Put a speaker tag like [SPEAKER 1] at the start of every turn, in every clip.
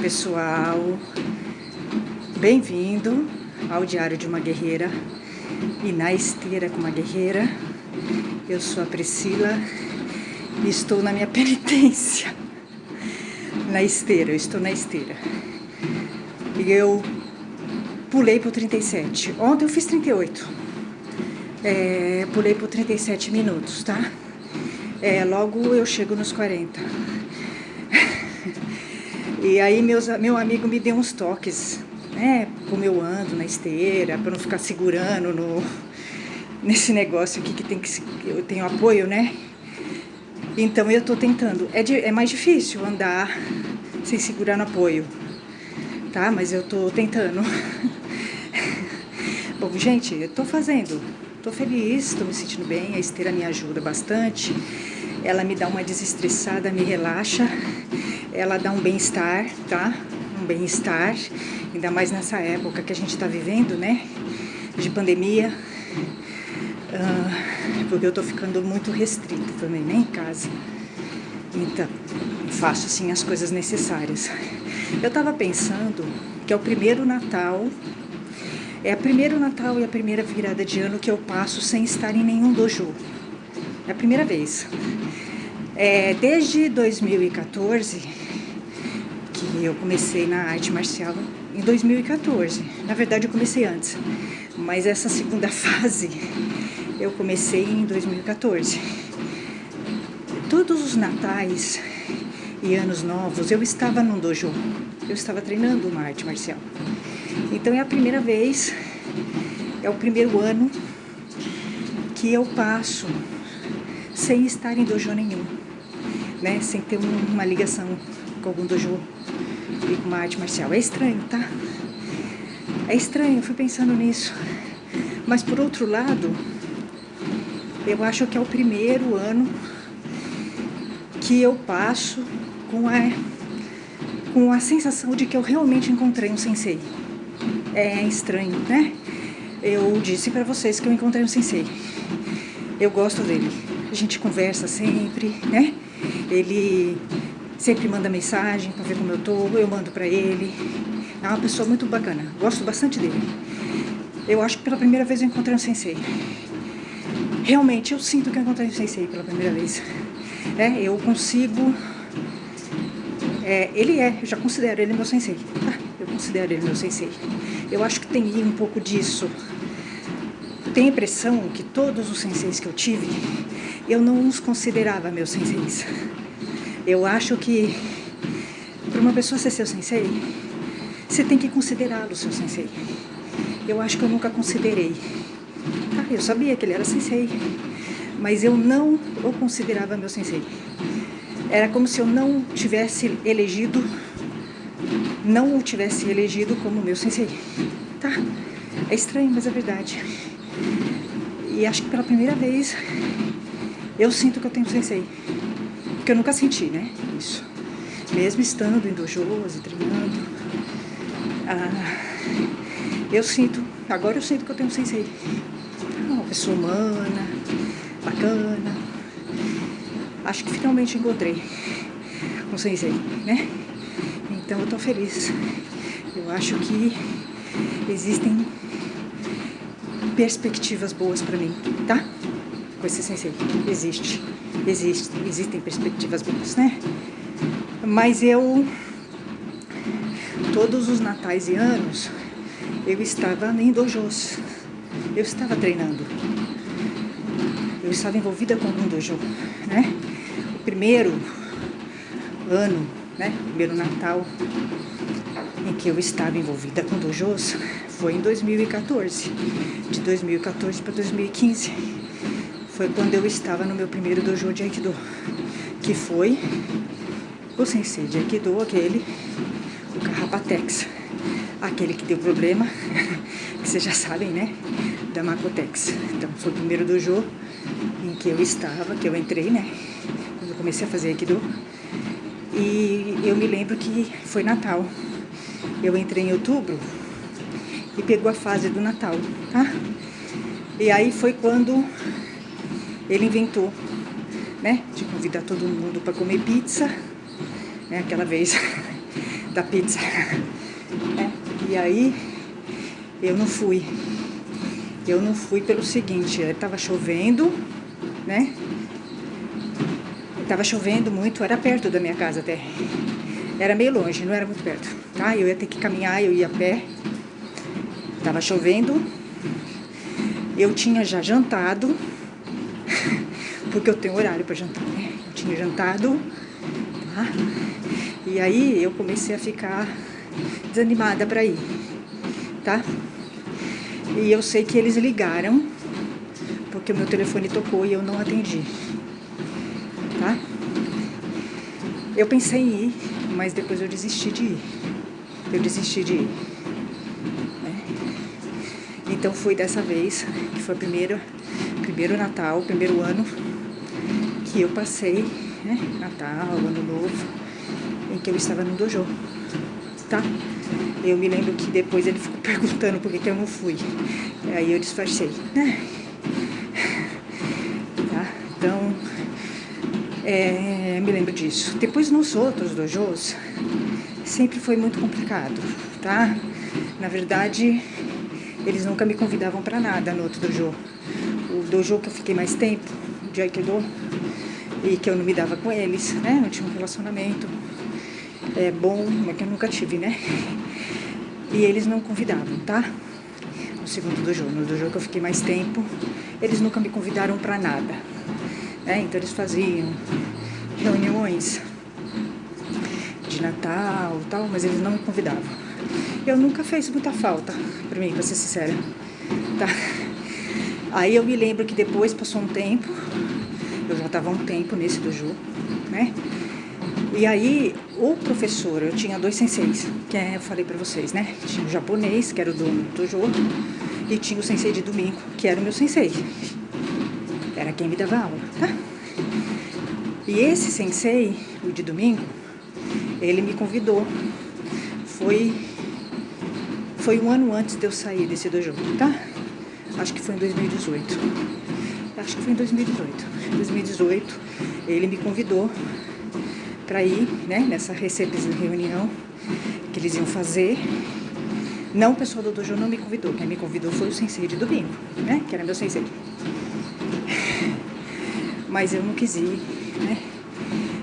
[SPEAKER 1] pessoal, bem-vindo ao Diário de uma Guerreira e na esteira com uma guerreira. Eu sou a Priscila e estou na minha penitência, na esteira, eu estou na esteira. E eu pulei pro 37, ontem eu fiz 38, pulei pro 37 minutos, tá? Logo eu chego nos 40. E aí meu amigo me deu uns toques, né? Como eu ando na esteira, para não ficar segurando nesse negócio aqui que eu tenho apoio, né? Então eu tô tentando. É mais difícil andar sem segurar no apoio, tá? Mas eu tô tentando. Bom, gente, eu tô fazendo. Tô feliz, tô me sentindo bem, a esteira me ajuda bastante. Ela me dá uma desestressada, me relaxa. Ela dá um bem-estar, tá? Um bem-estar, ainda mais nessa época que a gente tá vivendo, né? De pandemia. Porque eu tô ficando muito restrita também, né? Em casa. Então, faço, assim, as coisas necessárias. Eu tava pensando que é o primeiro Natal... É o primeiro Natal e a primeira virada de ano que eu passo sem estar em nenhum dojo. É a primeira vez. Desde 2014, que eu comecei na arte marcial, em 2014. Na verdade, eu comecei antes. Mas essa segunda fase, eu comecei em 2014. Todos os natais e anos novos, eu estava num dojo. Eu estava treinando uma arte marcial. Então é a primeira vez, é o primeiro ano que eu passo sem estar em dojo nenhum, né? Sem ter uma ligação com algum dojo e com uma arte marcial. É estranho, tá? É estranho, eu fui pensando nisso. Mas por outro lado, eu acho que é o primeiro ano que eu passo com a sensação de que eu realmente encontrei um sensei. É estranho, né? Eu disse pra vocês que eu encontrei um sensei. Eu gosto dele. A gente conversa sempre, né? Ele sempre manda mensagem pra ver como eu tô. Eu mando pra ele. É uma pessoa muito bacana. Gosto bastante dele. Eu acho que pela primeira vez eu encontrei um sensei. Realmente, eu sinto que eu encontrei um sensei pela primeira vez. Eu consigo... eu já considero ele meu sensei. Eu considero ele meu sensei. Eu acho que tem um pouco disso. Tenho a impressão que todos os senseis que eu tive, eu não os considerava meus senseis. Eu acho que para uma pessoa ser seu sensei, você tem que considerá-lo seu sensei. Eu acho que eu nunca considerei. Eu sabia que ele era sensei, mas eu não o considerava meu sensei. Era como se eu não o tivesse elegido como meu sensei, tá? É estranho, mas é verdade. E acho que pela primeira vez eu sinto que eu tenho um sensei. Porque eu nunca senti, né? Isso. Mesmo estando em dojos e treinando. Agora eu sinto que eu tenho um sensei. Uma pessoa humana, bacana. Acho que finalmente encontrei um sensei, né? Então eu tô feliz. Eu acho que existem perspectivas boas pra mim, tá? Com esse sensei. Existem perspectivas boas, né? Mas todos os natais e anos, eu estava em dojos. Eu estava treinando. Eu estava envolvida com algum dojo, né? O primeiro ano, né? O primeiro Natal em que eu estava envolvida com dojos foi em 2014. De 2014 para 2015 foi quando eu estava no meu primeiro dojo de Aikido, que foi o sensei de Aikido, o Carrapatex, aquele que deu problema, que vocês já sabem, né? Da Makotex. Então foi o primeiro dojo em que eu estava, que eu entrei, né? Quando eu comecei a fazer Aikido. E eu me lembro que foi Natal. Eu entrei em outubro e pegou a fase do Natal, tá? E aí foi quando ele inventou, né, de convidar todo mundo para comer pizza, né, aquela vez da pizza. E aí eu não fui. Eu não fui pelo seguinte, tava chovendo, né? Tava chovendo muito, era perto da minha casa até. Era meio longe, não era muito perto, tá? Eu ia ter que caminhar, eu ia a pé. Tava chovendo. Eu tinha já jantado, porque eu tenho horário para jantar, né? Eu tinha jantado, tá? E aí eu comecei a ficar desanimada para ir, tá? E eu sei que eles ligaram, porque o meu telefone tocou e eu não atendi, tá? Eu pensei em ir, mas depois eu desisti de ir. Né? Então foi dessa vez, que foi o primeiro Natal, primeiro ano que eu passei, né? Natal, Ano Novo, em que eu estava no dojo, tá? Eu me lembro que depois ele ficou perguntando por que eu não fui. Aí eu disfarcei, né? Tá? Então, me lembro disso. Depois nos outros dojos, sempre foi muito complicado, tá? Na verdade, eles nunca me convidavam pra nada no outro dojo. O dojo que eu fiquei mais tempo, de Aikido, e que eu não me dava com eles, né? Não tinha um relacionamento bom, mas que eu nunca tive, né? E eles não convidavam, tá? No segundo dojo, no dojo que eu fiquei mais tempo, eles nunca me convidaram pra nada, né? Então eles faziam reuniões de Natal e tal, mas eles não me convidavam. Eu nunca fez muita falta pra mim, pra ser sincera, tá? Aí eu me lembro que depois passou um tempo, eu já tava há um tempo nesse dojo, né? E aí, o professor, eu tinha 2 senseis, que eu falei pra vocês, né? Tinha o japonês, que era o dono do dojo, e tinha o sensei de domingo, que era o meu sensei. Era quem me dava aula, tá? E esse sensei, o de domingo, ele me convidou. Foi um ano antes de eu sair desse dojo, tá? Acho que foi em 2018. Em 2018, ele me convidou para ir, né, nessa reunião que eles iam fazer. Não, o pessoal do dojo não me convidou. Quem me convidou foi o sensei de domingo, né, que era meu sensei. Mas eu não quis ir, né?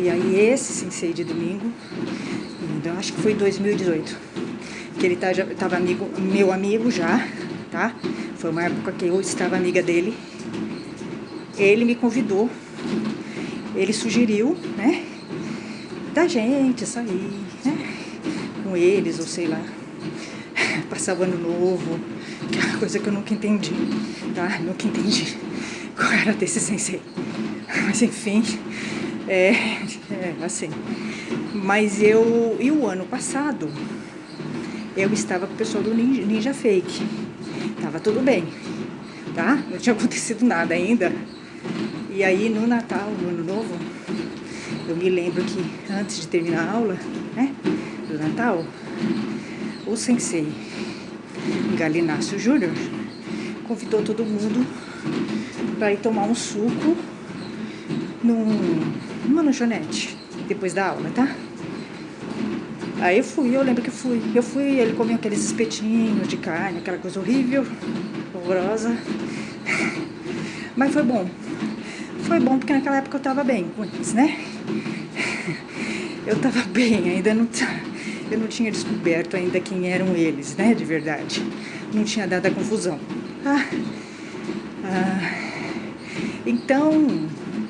[SPEAKER 1] E aí esse sensei de domingo, então acho que foi em 2018, que ele tava meu amigo já, tá? Foi uma época que eu estava amiga dele. Ele me convidou, ele sugeriu, né, da gente sair, né, com eles, ou sei lá, passar o ano novo, que é uma coisa que eu nunca entendi, tá? Nunca entendi qual era desse sensei. Mas enfim, assim. Mas e o ano passado, eu estava com o pessoal do Ninja Fake. Tava tudo bem, tá? Não tinha acontecido nada ainda. E aí no Natal, no Ano Novo, eu me lembro que antes de terminar a aula, né, do Natal, o sensei Galinácio Júnior convidou todo mundo para ir tomar um suco numa lanchonete, depois da aula, tá? Aí eu lembro que eu fui, ele comeu aqueles espetinhos de carne, aquela coisa horrível, horrorosa, mas foi bom. Foi bom porque naquela época eu tava bem com eles, né? Eu tava bem, eu não tinha descoberto ainda quem eram eles, né, de verdade. Não tinha dado a confusão. Então,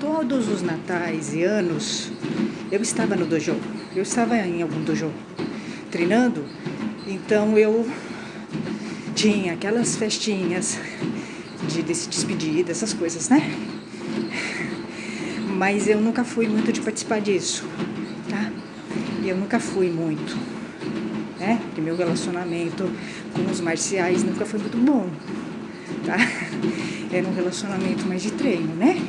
[SPEAKER 1] todos os natais e anos, eu estava no dojo. Eu estava em algum dojo treinando, então eu tinha aquelas festinhas de despedida, essas coisas, né? Mas eu nunca fui muito de participar disso, tá? Eu nunca fui muito, né? Porque meu relacionamento com os marciais nunca foi muito bom, tá? Era um relacionamento mais de treino, né?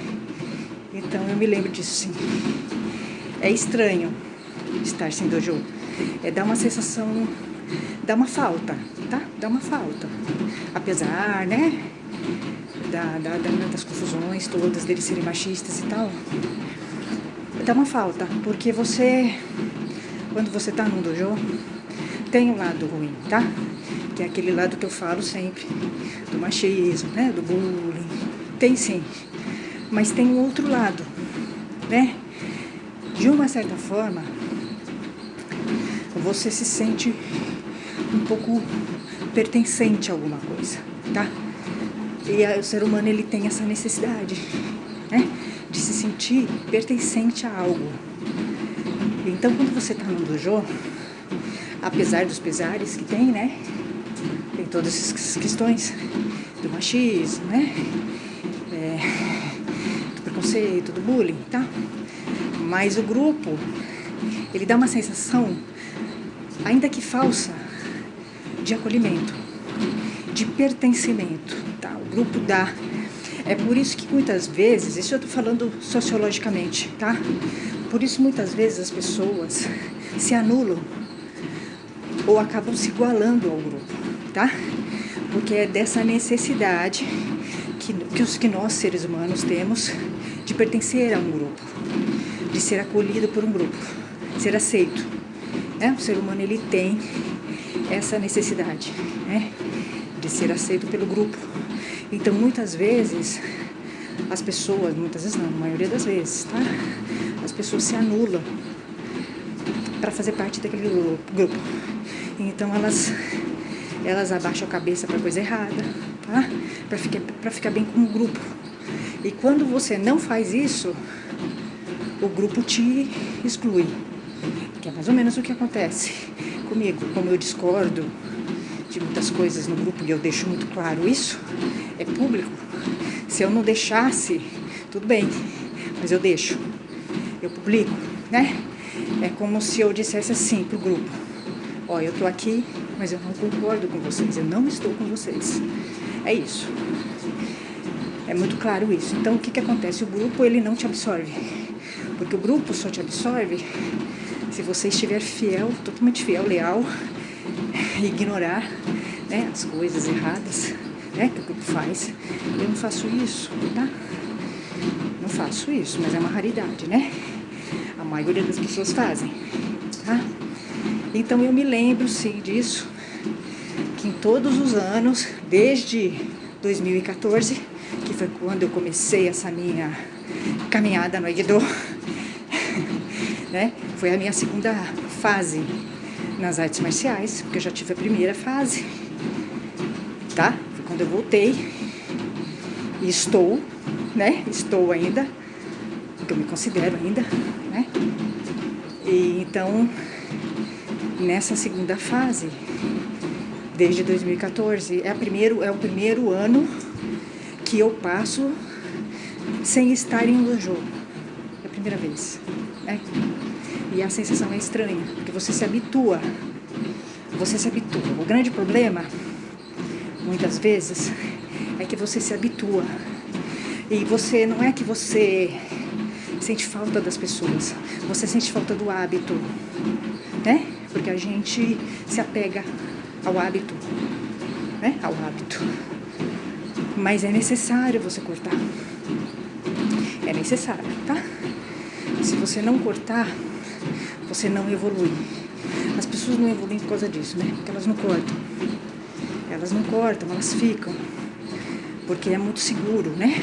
[SPEAKER 1] Então eu me lembro disso, sim. É estranho estar sem dojo. Dá uma sensação, dá uma falta, tá? Dá uma falta. Apesar, né? Das confusões todas, deles serem machistas e tal. Dá uma falta, porque você quando você tá num dojo, tem um lado ruim, tá? Que é aquele lado que eu falo sempre, do machismo, né? Do bullying. Tem sim, mas tem um outro lado, né? De uma certa forma, você se sente um pouco pertencente a alguma coisa, tá? E o ser humano, ele tem essa necessidade, né? De se sentir pertencente a algo. Então, quando você tá no dojo, apesar dos pesares que tem, né? Tem todas essas questões do machismo, né? Do preconceito, do bullying, tá? Mas o grupo, ele dá uma sensação, ainda que falsa, de acolhimento, de pertencimento, tá? O grupo dá. É por isso que muitas vezes, isso eu tô falando sociologicamente, tá? Por isso muitas vezes as pessoas se anulam ou acabam se igualando ao grupo, tá? Porque é dessa necessidade que nós, seres humanos, temos de pertencer a um grupo, de ser acolhido por um grupo, ser aceito, né? O ser humano, ele tem essa necessidade, né? De ser aceito pelo grupo. Então, muitas vezes, as pessoas, muitas vezes não, a maioria das vezes, tá? As pessoas se anulam para fazer parte daquele grupo. Então, elas abaixam a cabeça para coisa errada, tá? Para ficar bem com o grupo. E quando você não faz isso, o grupo te exclui. Que é mais ou menos o que acontece comigo. Como eu discordo de muitas coisas no grupo e eu deixo muito claro isso, é público. Se eu não deixasse, tudo bem, mas eu deixo. Eu publico, né? É como se eu dissesse assim pro grupo: ó, eu tô aqui, mas eu não concordo com vocês, eu não estou com vocês. É isso. É muito claro isso. Então, o que acontece? O grupo, ele não te absorve. Porque o grupo só te absorve se você estiver fiel, totalmente fiel, leal, e ignorar, né, as coisas erradas, né, que o grupo faz. Eu não faço isso, tá? Não faço isso, mas é uma raridade, né? A maioria das pessoas fazem, tá? Então eu me lembro, sim, disso, que em todos os anos, desde 2014, que foi quando eu comecei essa minha caminhada no Aikido, né? Foi a minha segunda fase nas artes marciais, porque eu já tive a primeira fase, tá? Foi quando eu voltei e estou, né? Estou ainda, porque eu me considero ainda, né? E então, nessa segunda fase, desde 2014, é o primeiro ano que eu passo sem estar em um dojo. É a primeira vez, né? E a sensação é estranha, porque você se habitua. O grande problema, muitas vezes, é que você se habitua. E você, não é que você sente falta das pessoas, você sente falta do hábito, né? Porque a gente se apega ao hábito, né? Ao hábito. Mas é necessário você cortar. É necessário, tá? Se você não cortar, você não evolui. As pessoas não evoluem por causa disso, né? Porque elas não cortam. Elas não cortam, elas ficam. Porque é muito seguro, né?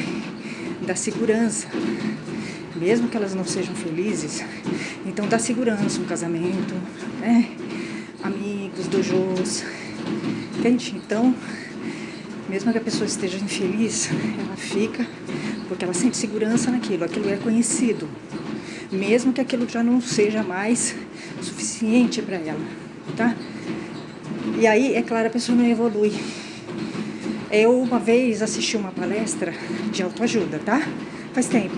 [SPEAKER 1] Dá segurança. Mesmo que elas não sejam felizes, então dá segurança um casamento, né? Amigos, dojos, entende? Então, mesmo que a pessoa esteja infeliz, ela fica porque ela sente segurança naquilo, aquilo é conhecido. Mesmo que aquilo já não seja mais suficiente para ela, tá? E aí, é claro, a pessoa não evolui. Eu uma vez assisti uma palestra de autoajuda, tá? Faz tempo.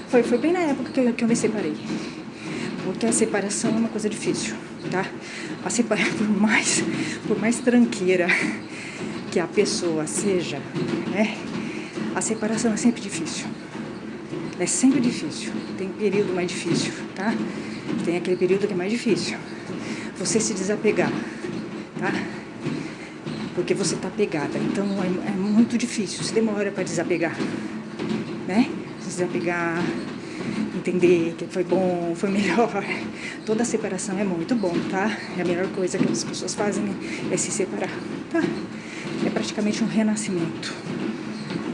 [SPEAKER 1] Foi bem na época que eu me separei. Porque a separação é uma coisa difícil, tá? A separar, por mais tranqueira que a pessoa seja, né? A separação é sempre difícil. É sempre difícil. Tem período mais difícil, tá? Tem aquele período que é mais difícil. Você se desapegar, tá? Porque você tá pegada. Então é muito difícil. Você demora para desapegar, né? Se desapegar entender que foi bom, foi melhor. Toda separação é muito bom, tá? É a melhor coisa que as pessoas fazem é se separar, tá? É praticamente um renascimento.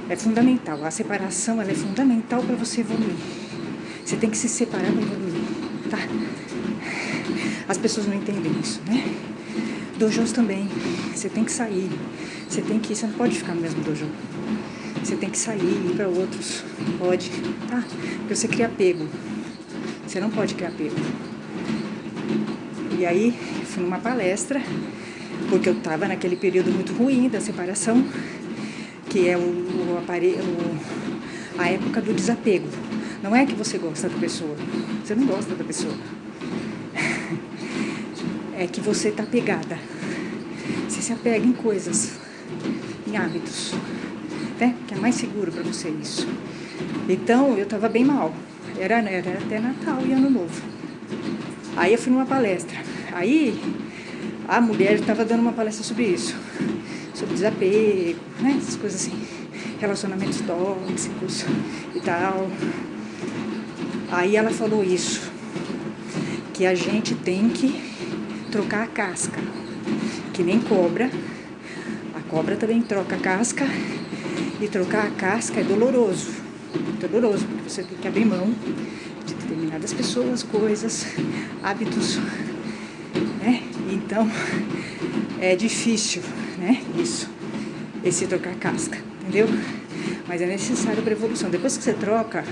[SPEAKER 1] É fundamental. A separação, ela é fundamental para você evoluir. Você tem que se separar para evoluir, tá? As pessoas não entendem isso, né? Dojos também. Você tem que sair. Você não pode ficar no mesmo dojo. Você tem que sair, ir para outros. Pode, tá? Porque você cria apego. Você não pode criar apego. E aí, eu fui numa palestra, porque eu estava naquele período muito ruim da separação, que é a época do desapego. Não é que você gosta da pessoa. Você não gosta da pessoa. É que você está apegada. Você se apega em coisas, em hábitos, né? Que é mais seguro para você isso. Então, eu estava bem mal. Era até Natal e Ano Novo. Aí eu fui numa palestra. Aí a mulher estava dando uma palestra sobre isso. Sobre desapego, né? Essas coisas assim. Relacionamentos tóxicos e tal. Aí ela falou isso. Que a gente tem que trocar a casca. Que nem cobra. A cobra também troca a casca. E trocar a casca é doloroso. Doloroso, porque você tem que abrir mão de determinadas pessoas, coisas, hábitos, né? Então, é difícil, né? Isso, esse trocar casca, entendeu? Mas é necessário para a evolução. Depois que você troca,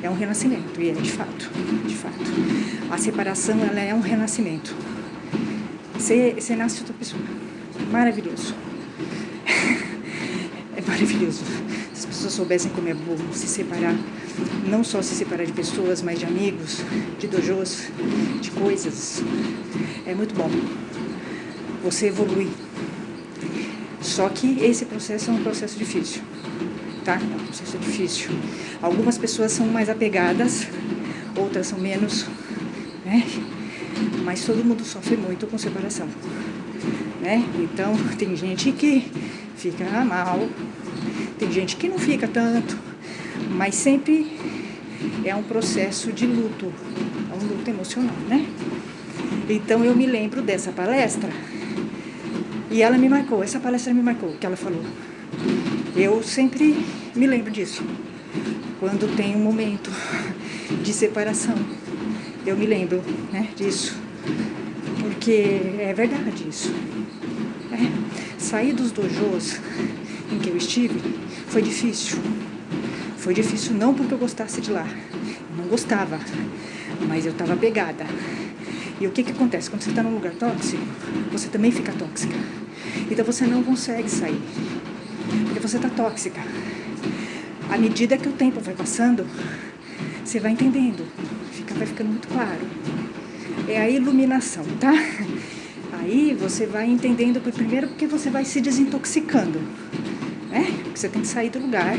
[SPEAKER 1] é um renascimento, e é de fato. A separação, ela é um renascimento. Você nasce outra pessoa. Maravilhoso. É maravilhoso. Se as pessoas soubessem como é bom se separar, não só se separar de pessoas, mas de amigos, de dojos, de coisas, é muito bom. Você evolui. Só que esse processo é um processo difícil, tá? É um processo difícil. Algumas pessoas são mais apegadas, outras são menos, né? Mas todo mundo sofre muito com separação, né? Então, tem gente que fica mal, tem gente que não fica tanto, mas sempre é um processo de luto, é um luto emocional, né? Então, eu me lembro dessa palestra e ela me marcou, essa palestra me marcou, o que ela falou. Eu sempre me lembro disso, quando tem um momento de separação, eu me lembro, né, disso, porque é verdade isso. Sair dos dojos em que eu estive foi difícil. Foi difícil não porque eu gostasse de lá. Eu não gostava, mas eu estava apegada. E o que acontece? Quando você está num lugar tóxico, você também fica tóxica. Então você não consegue sair, porque você está tóxica. À medida que o tempo vai passando, você vai entendendo, vai ficando muito claro. É a iluminação, tá? Aí você vai entendendo, primeiro porque você vai se desintoxicando, né? Porque você tem que sair do lugar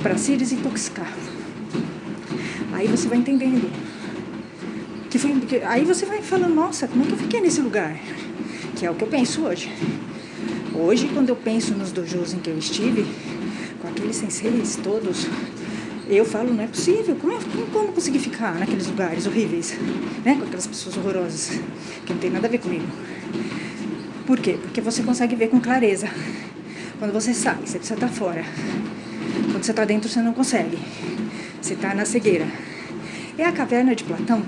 [SPEAKER 1] para se desintoxicar. Aí você vai entendendo. Aí você vai falando, nossa, como é que eu fiquei nesse lugar? Que é o que eu penso hoje. Hoje, quando eu penso nos dojos em que eu estive, com aqueles senseis todos, eu falo, não é possível, como eu consegui ficar naqueles lugares horríveis, né? Com aquelas pessoas horrorosas, que não tem nada a ver comigo. Por quê? Porque você consegue ver com clareza. Quando você sai, você precisa estar fora. Quando você está dentro, você não consegue. Você está na cegueira. É a caverna de Platão,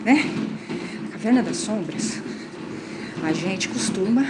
[SPEAKER 1] né? A caverna das sombras. A gente costuma